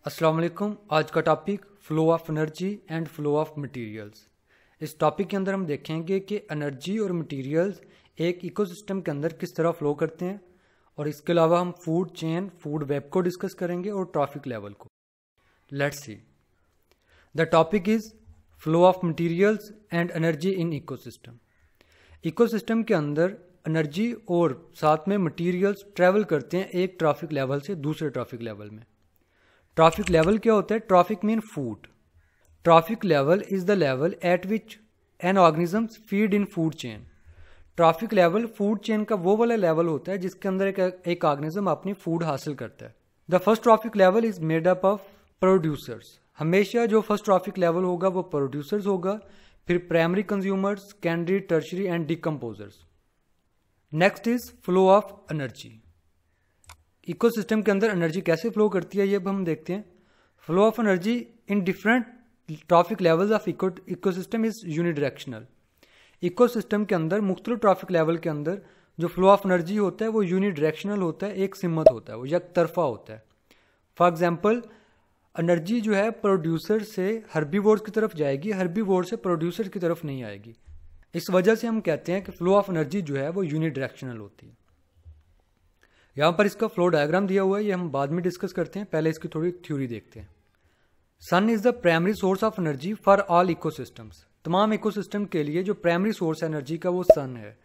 अस्सलाम वालेकुम। आज का topic flow of energy and flow of materials. इस टॉपिक के अंदर हम देखेंगे कि एनर्जी और मटेरियल्स एक इकोसिस्टम के अंदर किस तरह फ्लो करते हैं, और इसके अलावा हम फूड चेन, फूड वेब को डिस्कस करेंगे और ट्रॉफिक लेवल को। Let's see. The topic is flow of materials and energy in ecosystem. Ecosystem के अंदर एनर्जी और साथ में मटेरियल्स ट्रैवल करते हैं एक ट्रॉफिक लेवल से दूसरे ट्रॉफिक लेवल में। ट्रॉफिक लेवल क्या होता है? Trophic mean food. Trophic level is the level at which an organisms feed in food chain. Trophic level food chain का वो वाला लेवल होता है जिसके अंदर एक ऑर्गेनिज्म अपनी फूड हासिल करता है। The first trophic level is made up of producers. हमेशा जो फर्स्ट ट्रॉफिक लेवल होगा वो प्रोड्यूसर्स होगा, फिर primary consumers, secondary, tertiary and decomposers. Next is flow of energy. Ecosystem के अंदर एनर्जी कैसे फ्लो करती है ये अब हम देखते हैं। Flow of energy in different trophic levels of ecosystem is unidirectional. Ecosystem के अंदर मुख्तलिफ ट्रॉफिक लेवल के अंदर जो फ्लो ऑफ एनर्जी होता है वो यूनिडायरेक्शनल होता है, एक सिमत होता है, वो एक तरफा होता है। फॉर एग्जाम्पल, एनर्जी जो है प्रोड्यूसर से हर्बीवोर्स की तरफ जाएगी, हर्बीवोर से प्रोड्यूसर की तरफ नहीं आएगी। इस वजह से हम कहते हैं कि फ्लो ऑफ एनर्जी जो है वो यूनिडायरेक्शनल होती है। यहाँ पर इसका फ्लो डायग्राम दिया हुआ है, ये हम बाद में डिस्कस करते हैं, पहले इसकी थोड़ी थ्योरी देखते हैं। Sun is the primary source of energy for all ecosystems. तमाम इकोसिस्टम के लिए जो प्राइमरी सोर्स है एनर्जी का वो सन है।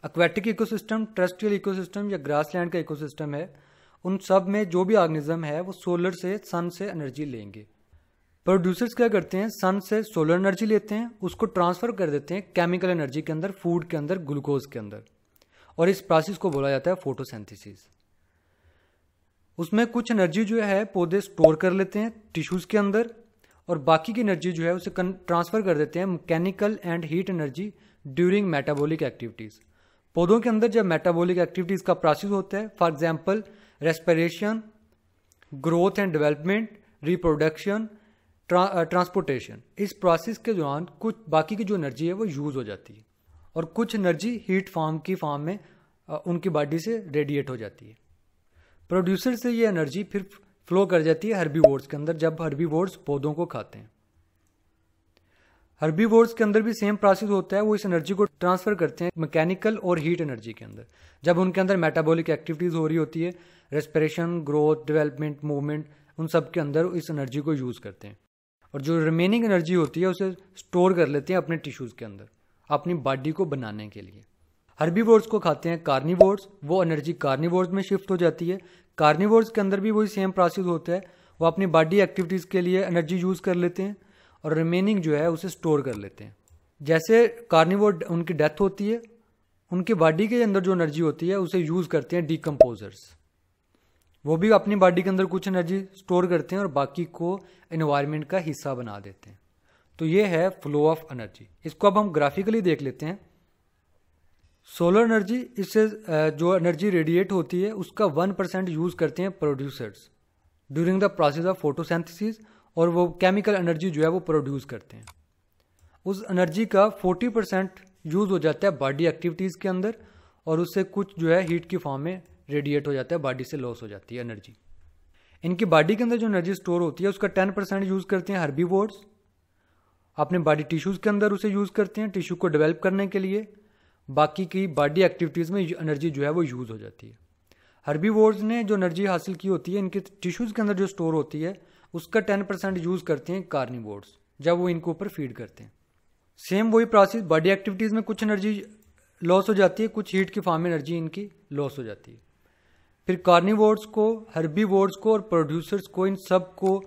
एक्वेटिक इकोसिस्टम, टेरेस्ट्रियल इकोसिस्टम या ग्रासलैंड का इकोसिस्टम है, उन सब में जो भी ऑर्गेनिज्म है वो सोलर से, सन से एनर्जी लेंगे। प्रोड्यूसर्स क्या करते हैं? सन से सोलर एनर्जी लेते हैं, उसको ट्रांसफर कर देते हैं केमिकल एनर्जी के अंदर, फूड के अंदर, ग्लूकोज के अंदर, और इस प्रोसेस को बोला जाता है फोटोसिंथेसिस। उसमें कुछ एनर्जी जो है पौधे स्टोर कर लेते हैं टिश्यूज के अंदर, और बाकी की एनर्जी जो है उसे ट्रांसफर कर देते हैं mechanical and heat energy during metabolic activities. पौधों के अंदर जब मेटाबॉलिक एक्टिविटीज का प्रोसेस होता है, for example respiration, growth and development, reproduction, transportation, इस प्रोसेस के दौरान कुछ बाकी की जो एनर्जी है वो यूज हो जाती है, और कुछ एनर्जी हीट फॉर्म में उनकी बॉडी से रेडिएट हो जाती है। प्रोड्यूसर से ये एनर्जी फिर फ्लो कर जाती है हर्बीवोर्स के अंदर, जब हर्बीवोर्स पौधों को खाते हैं। हर्बीवोर्स के अंदर भी सेम प्रोसेस होता है, वो इस एनर्जी को ट्रांसफर करते हैं मैकेनिकल और हीट एनर्जी के अंदर, जब उनके अंदर मेटाबॉलिक एक्टिविटीज हो रही होती है, रेस्पिरेशन, ग्रोथ, डेवलपमेंट, मूवमेंट, उन सब के अंदर इस एनर्जी को यूज करते हैं, और जो रिमेनिंग एनर्जी होती है उसे स्टोर कर लेते हैं अपने टिश्यूज के अंदर अपनी बॉडी को बनाने के लिए। हर्बीवोर्स को खाते हैं कार्निवोर्स, वो एनर्जी कार्निवोर्स में शिफ्ट हो जाती है। कार्निवोर्स के अंदर भी वही सेम प्रोसेस होता है, वो अपनी बॉडी एक्टिविटीज़ के लिए एनर्जी यूज़ कर लेते हैं और रिमेनिंग जो है उसे स्टोर कर लेते हैं। जैसे कार्निवोर उनकी डेथ होती है, उनकी बॉडी के अंदर जो एनर्जी होती है उसे यूज़ करते हैं डिकम्पोजर्स। वो भी अपनी बॉडी के अंदर कुछ एनर्जी स्टोर करते हैं और बाकी को एनवायरनमेंट का हिस्सा बना देते हैं। तो ये है फ्लो ऑफ एनर्जी। इसको अब हम ग्राफिकली देख लेते हैं। सोलर एनर्जी, इससे जो एनर्जी रेडिएट होती है उसका 1% यूज करते हैं producers during the process of photosynthesis, और वो केमिकल एनर्जी जो है वो प्रोड्यूस करते हैं। उस एनर्जी का 40% यूज हो जाता है बॉडी एक्टिविटीज के अंदर, और उससे कुछ जो है हीट की फॉर्म में रेडिएट हो जाता है, बॉडी से लॉस हो जाती है एनर्जी। इनकी बॉडी के अंदर जो एनर्जी स्टोर होती है उसका 10% यूज करते हैं हर्बीवोर्स, अपने बॉडी टिश्यूज के अंदर उसे यूज करते हैं टिश्यू को डेवलप करने के लिए। बाकी की बॉडी एक्टिविटीज़ में एनर्जी जो है वो यूज़ हो जाती है। हर्बीवोर्स ने जो एनर्जी हासिल की होती है इनके टिश्यूज़ के अंदर जो स्टोर होती है उसका 10% यूज़ करते हैं कार्निवोर्स जब वो इनको ऊपर फीड करते हैं। सेम वही प्रोसेस, बॉडी एक्टिविटीज़ में कुछ एनर्जी लॉस हो जाती है, कुछ हीट की फॉर्म में एनर्जी इनकी लॉस हो जाती है। फिर कार्निवोर्स को, हर्बीवोर्स को और प्रोड्यूसर्स को, इन सब को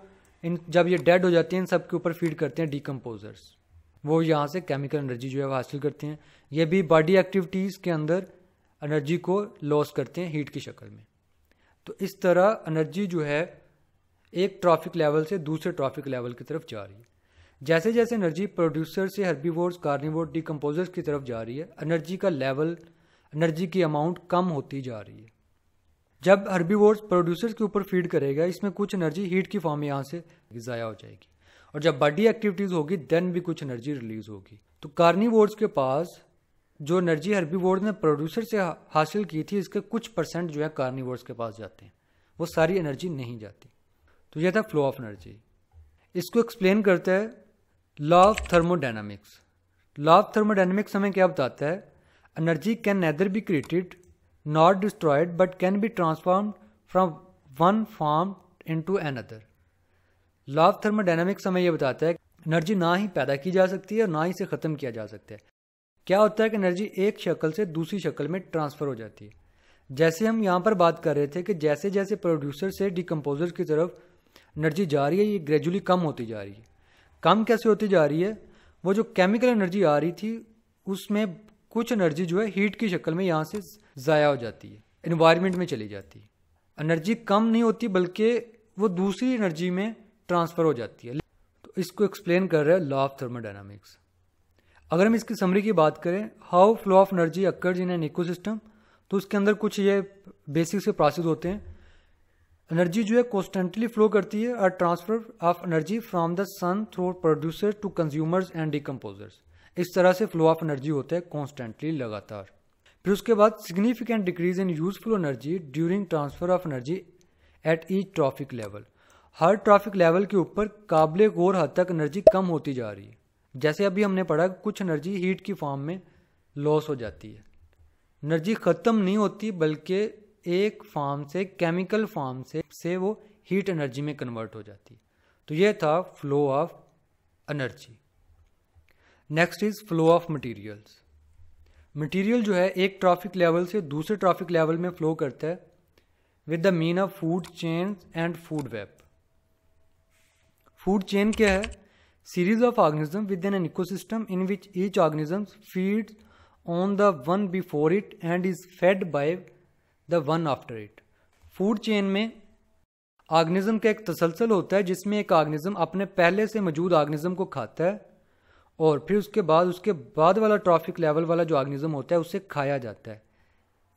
जब ये डेड हो जाते हैं इन सब के ऊपर फीड करते हैं डिकम्पोजर्स। वो यहाँ से केमिकल एनर्जी जो है वो हासिल करते हैं। ये भी बॉडी एक्टिविटीज़ के अंदर एनर्जी को लॉस करते हैं हीट की शक्ल में। तो इस तरह एनर्जी जो है एक ट्रॉफिक लेवल से दूसरे ट्रॉफिक लेवल की तरफ जा रही है। जैसे जैसे एनर्जी प्रोड्यूसर से हर्बीवोर्स, कार्निवोर, डिकम्पोजर्स की तरफ जा रही है, एनर्जी का लेवल, एनर्जी की अमाउंट कम होती जा रही है। जब हर्बीवोर्स प्रोड्यूसर्स के ऊपर फीड करेगा, इसमें कुछ एनर्जी हीट की फॉर्म में यहाँ से ज़ाया हो जाएगी, और जब बॉडी एक्टिविटीज होगी देन भी कुछ एनर्जी रिलीज होगी। तो कार्निवोर्स के पास जो एनर्जी हर्बीवोर्स ने प्रोड्यूसर से हासिल की थी, इसके कुछ % जो है कार्निवोर्स के पास जाते हैं, वो सारी एनर्जी नहीं जाती। तो यह था फ्लो ऑफ एनर्जी। इसको एक्सप्लेन करता है law of thermodynamics. Law of thermodynamics हमें क्या बताता है? Energy can nether be created not destroyed but can be transformed from one form into another. Law of thermodynamics हमें यह बताता है एनर्जी ना ही पैदा की जा सकती है और ना ही इसे ख़त्म किया जा सकता है। क्या होता है कि एनर्जी एक शक्ल से दूसरी शक्ल में ट्रांसफ़र हो जाती है। जैसे हम यहाँ पर बात कर रहे थे कि जैसे जैसे प्रोड्यूसर से डिकम्पोजर की तरफ एनर्जी जा रही है, ये ग्रेजुअली कम होती जा रही है। कम कैसे होती जा रही है? वो जो केमिकल एनर्जी आ रही थी उसमें कुछ एनर्जी जो है हीट की शक्ल में यहाँ से ज़ाया हो जाती है, इन्वायरमेंट में चली जाती है। एनर्जी कम नहीं होती बल्कि वो दूसरी एनर्जी में ट्रांसफ़र हो जाती है। तो इसको एक्सप्लेन कर रहा है लॉ ऑफ थर्मोडायनामिक्स। अगर हम इसकी समरी की बात करें, how flow of energy occurs in an ecosystem, तो उसके अंदर कुछ ये बेसिक से प्रोसेस होते हैं। एनर्जी जो है कॉन्स्टेंटली फ्लो करती है और transfer of energy from the sun through producer to consumers and decomposers. इस तरह से फ्लो ऑफ एनर्जी होता है कॉन्स्टेंटली, लगातार। फिर उसके बाद significant decrease in useful energy during transfer of energy at each trophic level. Her trophic level के ऊपर काबिल गौर हद तक एनर्जी कम होती जा रही है। जैसे अभी हमने पढ़ा कुछ एनर्जी हीट की फॉर्म में लॉस हो जाती है। एनर्जी ख़त्म नहीं होती बल्कि एक फॉर्म से, केमिकल फॉर्म से वो हीट एनर्जी में कन्वर्ट हो जाती है। तो ये था flow of energy. Next is flow of materials. Material जो है एक ट्रॉफिक लेवल से दूसरे ट्रॉफिक लेवल में फ्लो करता है with the mean of food chain and food web. Food chain क्या है? Series of organism with in an ecosystem in which each organism feeds on the one before it and is fed by the one after it. Food chain में organism का एक तसलसल होता है जिसमें एक organism अपने पहले से मौजूद ऑर्गेनिज्म को खाता है और फिर उसके बाद वाला ट्रॉफिक लेवल वाला जो ऑर्गेनिज्म होता है उससे खाया जाता है।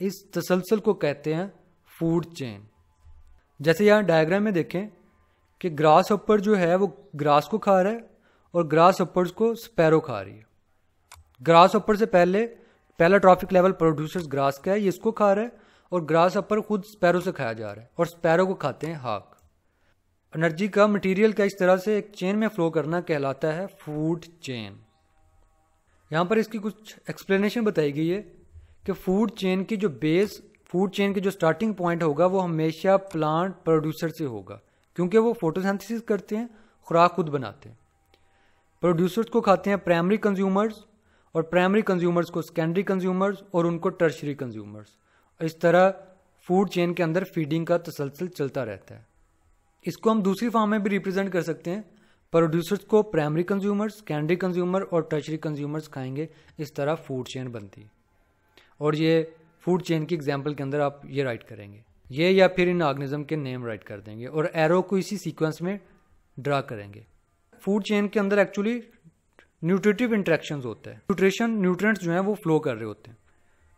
इस तसलसल को कहते हैं फूड चेन। जैसे यहाँ डायग्राम में देखें कि ग्रास हॉपर जो है वो ग्रास को खा रहा है और ग्रास हॉपर्स को स्पैरो खा रही है। ग्रास हॉपर से पहला ट्रॉफिक लेवल प्रोड्यूसर्स ग्रास का है, ये इसको खा रहा है और ग्रास हॉपर खुद स्पैरो से खाया जा रहा है और स्पैरो को खाते हैं हाक। एनर्जी का, मटेरियल का इस तरह से एक चेन में फ्लो करना कहलाता है फूड चेन। यहाँ पर इसकी कुछ एक्सप्लेनेशन बताई गई है कि फूड चेन की जो स्टार्टिंग पॉइंट होगा वो हमेशा प्लांट प्रोड्यूसर से होगा, क्योंकि वो फोटोसिंथेसिस करते हैं, खुराक खुद बनाते हैं। प्रोड्यूसर्स को खाते हैं प्राइमरी कंज्यूमर्स और प्राइमरी कंज्यूमर्स को सेकेंडरी कंज्यूमर्स और उनको टर्शरी कंज्यूमर्स। इस तरह फूड चेन के अंदर फीडिंग का तसलसल चलता रहता है। इसको हम दूसरी फॉर्म में भी रिप्रेजेंट कर सकते हैं। प्रोड्यूसर्स को प्राइमरी कंज्यूमर्स, सेकेंडरी कंज्यूमर और टर्शरी कंज्यूमर्स खाएंगे। इस तरह फूड चेन बनती है और ये फूड चेन की एग्जाम्पल के अंदर आप ये राइट करेंगे ये, या फिर इन ऑर्गेनिज्म के नेम राइट कर देंगे और एरो को इसी सीक्वेंस में ड्रा करेंगे। फूड चेन के अंदर एक्चुअली न्यूट्रिटिव इंटरेक्शंस होता है। न्यूट्रिएंट्स जो हैं वो फ्लो कर रहे होते हैं।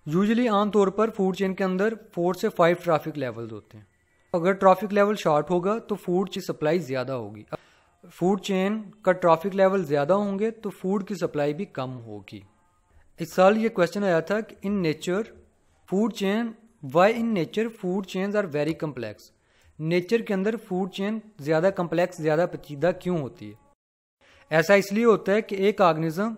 यूजुअली आमतौर पर फूड चेन के अंदर 4 से 5 ट्रैफिक लेवल्स होते हैं। अगर ट्रैफिक लेवल शॉर्ट होगा तो फूड की सप्लाई ज़्यादा होगी। फूड चेन का ट्रैफिक लेवल ज़्यादा होंगे तो फूड की सप्लाई भी कम होगी। इस साल ये क्वेश्चन आया था कि in nature food chains are very complex. Nature के अंदर फूड चेन ज़्यादा कम्प्लेक्स, ज़्यादा पेचीदा क्यों होती है? ऐसा इसलिए होता है कि एक ऑर्गेनिज्म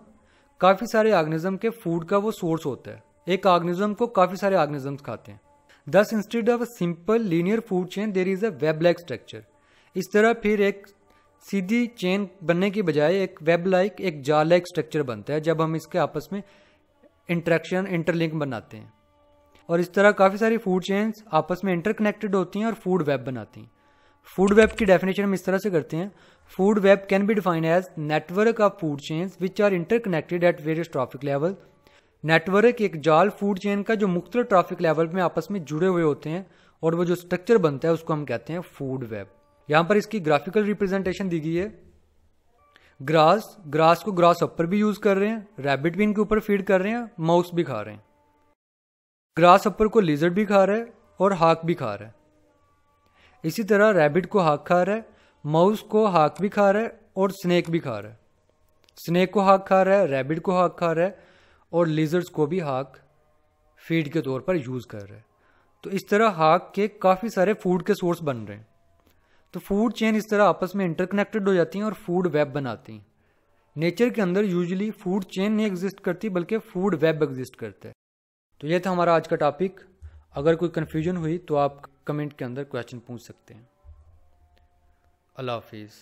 काफ़ी सारे ऑर्गेनिज्म के फूड का वो सोर्स होता है। एक ऑर्गेनिज्म को काफ़ी सारे ऑर्गेनिजम्स खाते हैं। Thus, instead of a simple linear food chain, there is a web-like structure. इस तरह फिर एक सीधी चेन बनने की बजाय एक वेब-लाइक, एक जाल-लाइक स्ट्रक्चर बनता है जब हम इसके आपस में इंटरलिंक बनाते हैं। और इस तरह काफ़ी सारी फूड चेन्स आपस में इंटरकनेक्टेड होती हैं और फूड वेब बनाती हैं। फूड वेब की डेफिनेशन हम इस तरह से करते हैं, food web can be defined as network of food chains which are interconnected at various trophic level. Network एक जाल फूड चेन का जो मुख्तलिफ ट्रैफिक लेवल में आपस में जुड़े हुए होते हैं और वो जो स्ट्रक्चर बनता है उसको हम कहते हैं फूड वेब। यहाँ पर इसकी ग्राफिकल रिप्रेजेंटेशन दी गई है। ग्रास को ग्रास हॉपर भी यूज कर रहे हैं, रैबिट भी इनके ऊपर फीड कर रहे हैं, माउस भी खा रहे हैं। ग्रास हॉपर को लिजर्ड भी खा रहा है और हाक भी खा रहा है। इसी तरह रैबिट को हाक खा रहा है, माउस को हाक भी खा रहा है और स्नेक भी खा रहा है। स्नेक को हाक खा रहा है, रैबिट को हाक खा रहा है और लिजर्ड्स को भी हाक फीड के तौर पर यूज़ कर रहे हैं। तो इस तरह हाक के काफ़ी सारे फूड के सोर्स बन रहे हैं। तो फूड चेन इस तरह आपस में इंटरकनेक्टेड हो जाती हैं और फूड वेब बनाती हैं। नेचर के अंदर यूजुअली फूड चेन नहीं एग्जिस्ट करती बल्कि फूड वेब एग्जिस्ट करता है। तो ये था हमारा आज का टॉपिक। अगर कोई कन्फ्यूजन हुई तो आप कमेंट के अंदर क्वेश्चन पूछ सकते हैं। अल्लाह हाफिज़।